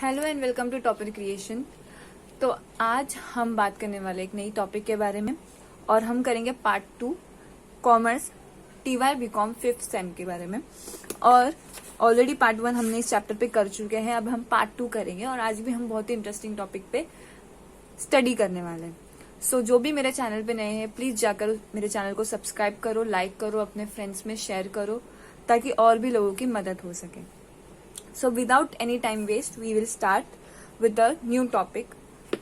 Hello and welcome to topic creation. तो आज हम बात करने वाले एक नई टॉपिक के बारे में और हम करेंगे part 2 commerce TY BCom 5th same के बारे में। और ऑलरेडी पार्ट 1 हमने इस चैप्टर पे कर चुके हैं, अब हम पार्ट 2 करेंगे और आज भी हम बहुत ही इंटरेस्टिंग टॉपिक पे स्टडी करने वाले हैं। सो जो भी मेरे चैनल पे नए हैं प्लीज जाकर मेरे चैनल को सब्सक्राइब करो, लाइक करो, अपने फ्रेंड्स में शेयर करो ताकि और भी लोगों की मदद हो सके। So without any time waste, we will start with the new topic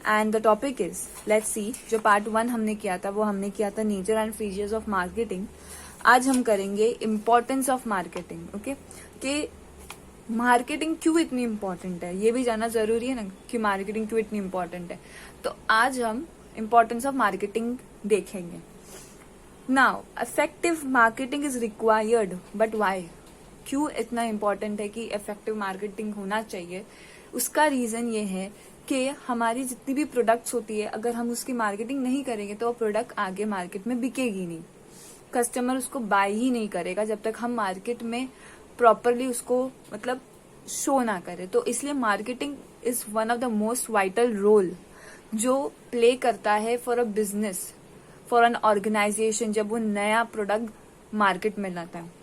and the topic is, let's see, जो part 1 हमने किया था वो हमने किया था nature and features of marketing। आज हम करेंगे importance of marketing, okay? कि मार्केटिंग क्यों इतनी इम्पोर्टेंट है, ये भी जानना जरूरी है ना कि मार्केटिंग क्यों इतनी इम्पोर्टेंट है। तो आज हम इम्पोर्टेंस ऑफ मार्केटिंग देखेंगे। Now effective marketing is required, but why? क्यों इतना इम्पोर्टेंट है कि इफेक्टिव मार्केटिंग होना चाहिए? उसका रीजन ये है कि हमारी जितनी भी प्रोडक्ट्स होती है, अगर हम उसकी मार्केटिंग नहीं करेंगे तो वो प्रोडक्ट आगे मार्केट में बिकेगी नहीं, कस्टमर उसको बाय ही नहीं करेगा जब तक हम मार्केट में प्रॉपरली उसको मतलब शो ना करें। तो इसलिए marketing is one of the most vital role जो प्ले करता है for a business, for an organization, जब वो नया प्रोडक्ट मार्केट में लाता है।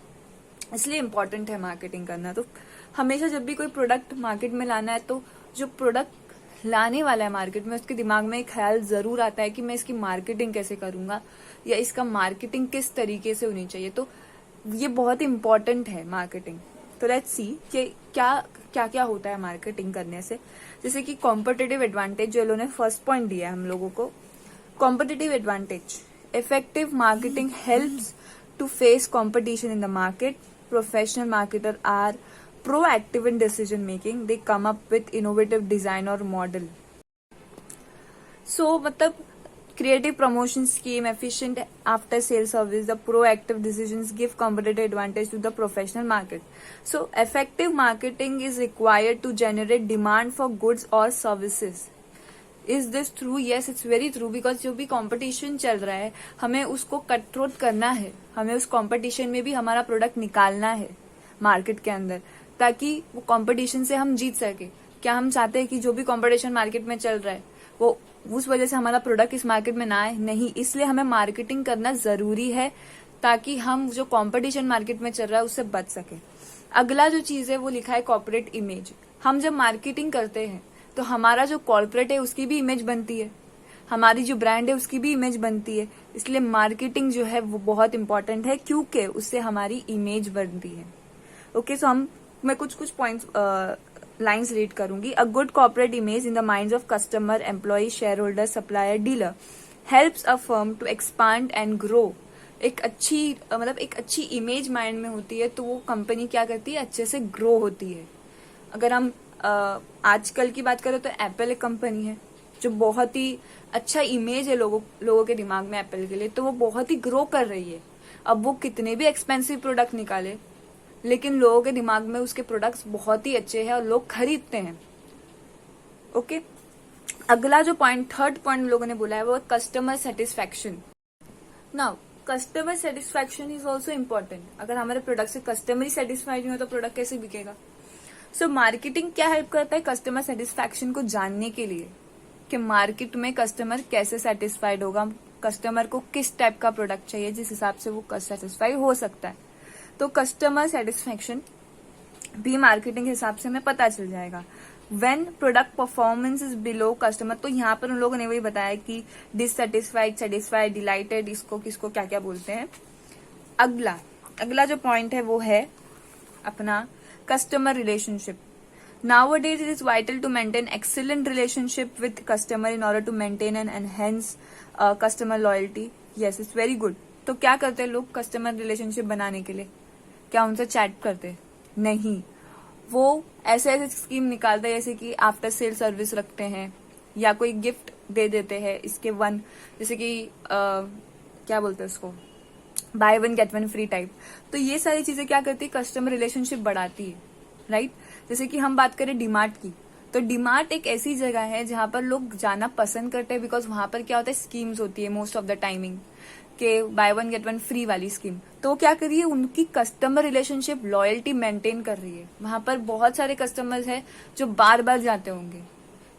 इसलिए इम्पोर्टेंट है मार्केटिंग करना। तो हमेशा जब भी कोई प्रोडक्ट मार्केट में लाना है तो जो प्रोडक्ट लाने वाला है मार्केट में, उसके दिमाग में एक ख्याल जरूर आता है कि मैं इसकी मार्केटिंग कैसे करूंगा या इसका मार्केटिंग किस तरीके से होनी चाहिए। तो ये बहुत इम्पोर्टेंट है मार्केटिंग। तो लेट्स सी कि क्या क्या होता है मार्केटिंग करने से। जैसे कि कॉम्पिटिटिव एडवांटेज, जो इन्होंने फर्स्ट पॉइंट दिया है हम लोगों को, competitive advantage, effective marketing helps to face competition in the market. Professional marketer are proactive in decision making. They come up with innovative design or model. So मतलब creative promotion scheme, efficient after sales service, the proactive decisions give competitive advantage to the professional market. So effective marketing is required to generate demand for goods or services. Is this true? Yes, it's very true. Because जो भी competition चल रहा है हमें उसको cut throat करना है, हमें उस कंपटीशन में भी हमारा प्रोडक्ट निकालना है मार्केट के अंदर, ताकि वो कंपटीशन से हम जीत सके। क्या हम चाहते हैं कि जो भी कंपटीशन मार्केट में चल रहा है वो उस वजह से हमारा प्रोडक्ट इस मार्केट में ना आए? नहीं। इसलिए हमें मार्केटिंग करना जरूरी है ताकि हम जो कंपटीशन मार्केट में चल रहा है उससे बच सके। अगला जो चीज है वो लिखा है कॉर्पोरेट इमेज। हम जब मार्केटिंग करते हैं तो हमारा जो कॉर्पोरेट है उसकी भी इमेज बनती है, हमारी जो ब्रांड है उसकी भी इमेज बनती है। इसलिए मार्केटिंग जो है वो बहुत इंपॉर्टेंट है क्योंकि उससे हमारी इमेज बनती है। ओके, सो मैं कुछ पॉइंट्स लाइंस रीड करूंगी। A good corporate image in the minds of customer, employ, share holder, supplier, dealer helps a firm to expand and grow. एक अच्छी इमेज माइंड में होती है तो वो कंपनी क्या करती है, अच्छे से ग्रो होती है। अगर हम आजकल की बात करें तो एप्पल एक कंपनी है जो बहुत ही अच्छा इमेज है लोगों के दिमाग में एप्पल के लिए, तो वो बहुत ही ग्रो कर रही है। अब वो कितने भी एक्सपेंसिव प्रोडक्ट निकाले लेकिन लोगों के दिमाग में उसके प्रोडक्ट्स बहुत ही अच्छे हैं और लोग खरीदते हैं। ओके, अगला जो पॉइंट, थर्ड पॉइंट लोगों ने बोला है वो customer satisfaction. Now customer satisfaction is also important. अगर हमारे प्रोडक्ट से कस्टमर ही सेटिस्फाइड नहीं हो तो प्रोडक्ट कैसे बिकेगा? सो मार्केटिंग क्या हेल्प करता है कस्टमर सेटिस्फैक्शन को जानने के लिए कि मार्केट में कस्टमर कैसे सेटिस्फाइड होगा, कस्टमर को किस टाइप का प्रोडक्ट चाहिए जिस हिसाब से वो सेटिस्फाई हो सकता है। तो कस्टमर सेटिस्फैक्शन भी मार्केटिंग के हिसाब से हमें पता चल जाएगा। When product performance is below customer, तो यहाँ पर उन लोगों ने वही बताया कि डिससेटिस्फाइड, सेटिस्फाइड, डिलाइटेड, इसको किसको क्या क्या बोलते हैं। अगला जो पॉइंट है वो है अपना customer relationship. Nowadays, it is vital to maintain excellent relationship with customer in order to maintain and enhance customer loyalty. Yes, it's very good. तो क्या करते हैं लोग कस्टमर रिलेशनशिप बनाने के लिए? क्या उनसे चैट करते? नहीं, वो ऐसे स्कीम निकालते हैं जैसे कि आफ्टर सेल सर्विस रखते हैं या कोई गिफ्ट दे देते हैं इसके वन, जैसे कि क्या बोलते हैं उसको, by one get one free type. तो ये सारी चीजें क्या करती है, कस्टमर रिलेशनशिप बढ़ाती है, राइट। जैसे कि हम बात करें डीमार्ट की, तो डीमार्ट एक ऐसी जगह है जहां पर लोग जाना पसंद करते हैं बिकॉज वहां पर क्या होता है, स्कीम्स होती है मोस्ट ऑफ द टाइमिंग कि by one get one free वाली स्कीम, तो वो क्या कर रही है, उनकी कस्टमर रिलेशनशिप लॉयल्टी मेंटेन कर रही है। वहां पर बहुत सारे कस्टमर्स हैं जो बार बार जाते होंगे।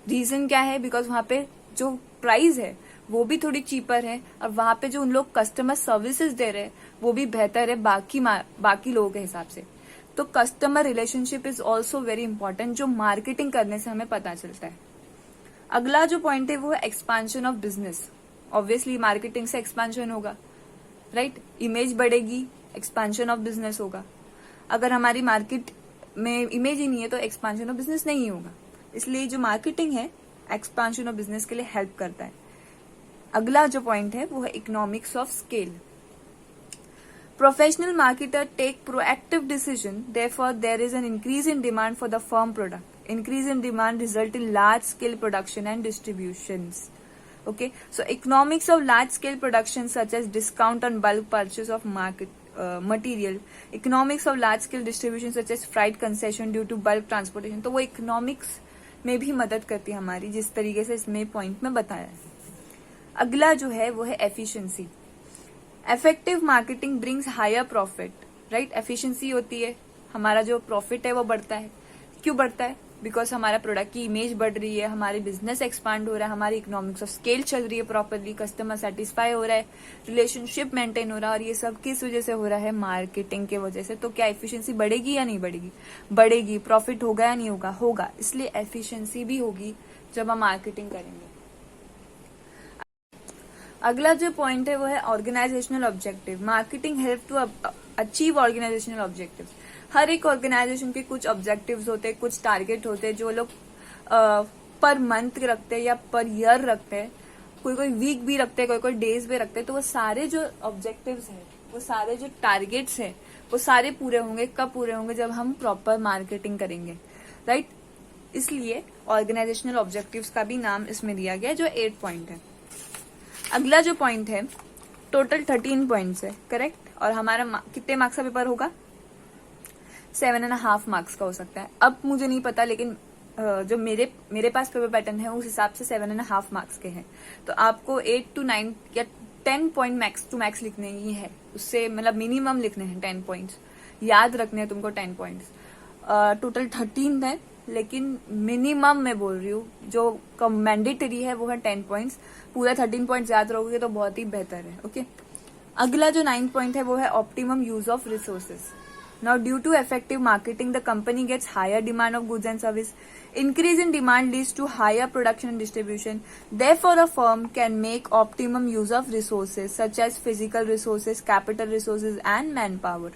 रीजन क्या है, बिकॉज वहां पे जो प्राइस है वो भी थोड़ी चीपर है, और वहां पे जो उन लोग कस्टमर सर्विसेज दे रहे हैं वो भी बेहतर है बाकी लोगों के हिसाब से। तो customer relationship is also very important, जो मार्केटिंग करने से हमें पता चलता है। अगला जो पॉइंट है वो है expansion of business. Obviously marketing से एक्सपांशन होगा, राइट? इमेज बढ़ेगी, एक्सपांशन ऑफ बिजनेस होगा। अगर हमारी मार्केट में इमेज ही नहीं है तो एक्सपांशन ऑफ बिजनेस नहीं होगा। इसलिए जो मार्केटिंग है एक्सपांशन ऑफ बिजनेस के लिए हेल्प करता है। अगला जो पॉइंट है वो है economics of scale. Professional marketer take proactive decision. Therefore, there is an increase in demand for the firm product. Increase in demand result in large scale production and distributions. Okay, so economics of large scale production such as discount on bulk purchase of material. Economics of large scale distribution such as freight concession due to bulk transportation. तो वो economics में भी मदद करती है हमारी, जिस तरीके से इसमें पॉइंट में बताया है। अगला जो है वो है efficiency. Effective marketing brings higher profit, right? Efficiency होती है, हमारा जो प्रॉफिट है वो बढ़ता है। क्यों बढ़ता है? बिकॉज हमारा प्रोडक्ट की इमेज बढ़ रही है, हमारी बिजनेस एक्सपांड हो रहा है, हमारी इकोनॉमिक्स ऑफ स्केल चल रही है प्रॉपरली, कस्टमर सेटिस्फाई हो रहा है, रिलेशनशिप मेंटेन हो रहा है, और ये सब किस वजह से हो रहा है? मार्केटिंग के वजह से। तो क्या एफिशिएंसी बढ़ेगी या नहीं बढ़ेगी? बढ़ेगी। प्रॉफिट होगा या नहीं होगा? होगा। इसलिए एफिशिएंसी भी होगी जब हम मार्केटिंग करेंगे। अगला जो पॉइंट है वो है organisational objective. Marketing help to achieve organisational objective. हर एक ऑर्गेनाइजेशन के कुछ ऑब्जेक्टिव्स होते हैं, कुछ टारगेट होते हैं जो लोग पर मंथ रखते हैं या पर ईयर रखते हैं, कोई वीक भी रखते हैं, कोई डेज भी रखते हैं। तो वो सारे जो ऑब्जेक्टिव्स हैं, वो सारे जो टारगेट्स हैं, वो सारे पूरे होंगे। कब पूरे होंगे? जब हम प्रॉपर मार्केटिंग करेंगे, राइट? इसलिए ऑर्गेनाइजेशनल ऑब्जेक्टिव्स का भी नाम इसमें दिया गया, जो 8 पॉइंट है। अगला जो पॉइंट है, टोटल 13 पॉइंट्स है, करेक्ट? और हमारा कितने मार्क्स का पेपर होगा? 7.5 मार्क्स का हो सकता है। अब मुझे नहीं पता, लेकिन जो मेरे पास पेपर पैटर्न है उस हिसाब से 7.5 मार्क्स के हैं। तो आपको 8 to 9 या 10 पॉइंट मैक्स टू मैक्स लिखने ही है, उससे मतलब मिनिमम लिखने हैं 10 पॉइंट्स, याद रखने हैं तुमको 10 पॉइंट्स। टोटल 13 है, लेकिन मिनिमम मैं बोल रही हूँ, जो मैंडेटरी है वो है 10 पॉइंट्स। पूरा 13 पॉइंट्स याद रखोगे तो बहुत ही बेहतर है। ओके, अगला जो 9 पॉइंट है वो है optimum use of resources. Now due to effective marketing the company gets higher demand of goods and service. Increase in demand leads to higher production and distribution. Therefore a firm can make optimum use of resources such as physical resources, capital resources and manpower.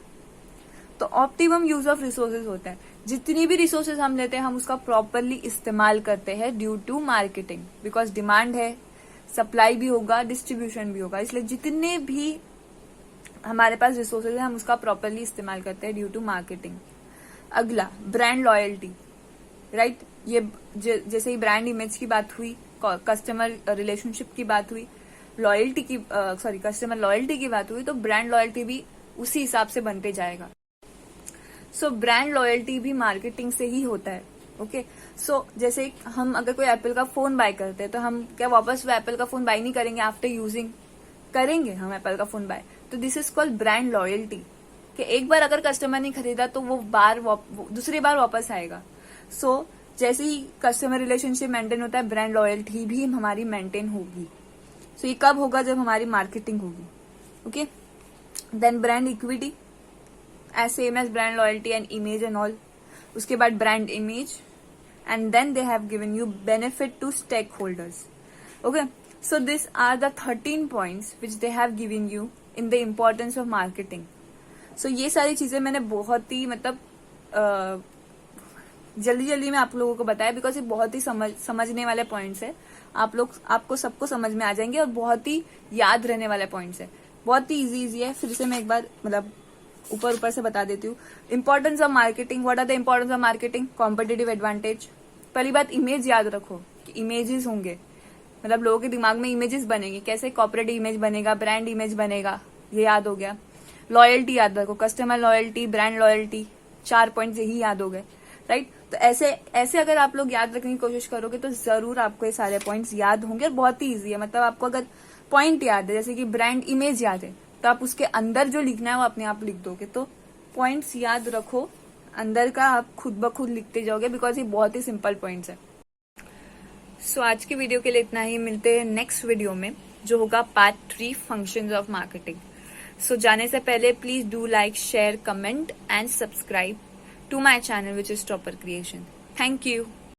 तो optimum use of resources होता है जितनी भी resources हम लेते हैं हम उसका प्रॉपरली इस्तेमाल करते हैं due to marketing. Because demand है, सप्लाई भी होगा, डिस्ट्रीब्यूशन भी होगा, इसलिए जितने भी हमारे पास रिसोर्सेज है हम उसका प्रॉपरली इस्तेमाल करते हैं ड्यू टू मार्केटिंग। अगला ब्रांड लॉयल्टी, राइट? ये जैसे ही ब्रांड इमेज की बात हुई, कस्टमर रिलेशनशिप की बात हुई, लॉयल्टी की कस्टमर लॉयल्टी की बात हुई, तो ब्रांड लॉयल्टी भी उसी हिसाब से बनते जाएगा। सो ब्रांड लॉयल्टी भी मार्केटिंग से ही होता है। ओके, सो जैसे हम अगर कोई एप्पल का फोन बाय करते हैं तो हम क्या वापस वो एप्पल का फोन बाय नहीं करेंगे? आफ्टर यूजिंग करेंगे हम एप्पल का फोन बाय। तो this is called brand loyalty, कि एक बार अगर कस्टमर ने खरीदा तो वो दूसरी बार वापस आएगा। सो जैसे ही कस्टमर रिलेशनशिप मेंटेन होता है, ब्रांड लॉयल्टी भी हमारी मेंटेन होगी। सो ये कब होगा? जब हमारी मार्केटिंग होगी। Okay, then brand equity as same as brand loyalty and image and all. उसके बाद brand image and then they have given you benefit to stakeholders. Okay, so these are the 13 points which they have given you in the importance of marketing. So ये सारी चीजें मैंने बहुत ही मतलब जल्दी में आप लोगों को बताया, बिकॉज ये बहुत ही समझने वाले पॉइंट्स है। आपको सबको समझ में आ जाएंगे और बहुत ही याद रहने वाले पॉइंट्स है। बहुत ही इजी है। फिर से मैं एक बार मतलब ऊपर से बता देती हूँ। Importance of marketing, what are the importance of marketing? Competitive advantage. पहली बात, इमेज याद रखो कि इमेजेस होंगे, मतलब लोगों के दिमाग में इमेजेस बनेगी। कैसे? कॉर्पोरेट इमेज बनेगा, ब्रांड इमेज बनेगा, ये याद हो गया। लॉयल्टी याद रखो, customer loyalty, brand loyalty, 4 point यही याद हो गए, राइट? तो ऐसे अगर आप लोग याद रखने की कोशिश करोगे तो जरूर आपको ये सारे पॉइंट्स याद होंगे और बहुत ही ईजी है। मतलब आपको अगर पॉइंट याद है, जैसे कि ब्रांड इमेज याद है, तो आप उसके अंदर जो लिखना है वो अपने आप लिख दोगे। तो पॉइंट्स याद रखो, अंदर का आप खुद ब खुद लिखते जाओगे, बिकॉज ये बहुत ही सिंपल पॉइंट्स है। सो आज की वीडियो के लिए इतना ही, मिलते हैं नेक्स्ट वीडियो में जो होगा part 3 functions of marketing. So जाने से पहले please do like, share, comment and subscribe to my channel which is topper creation. Thank you.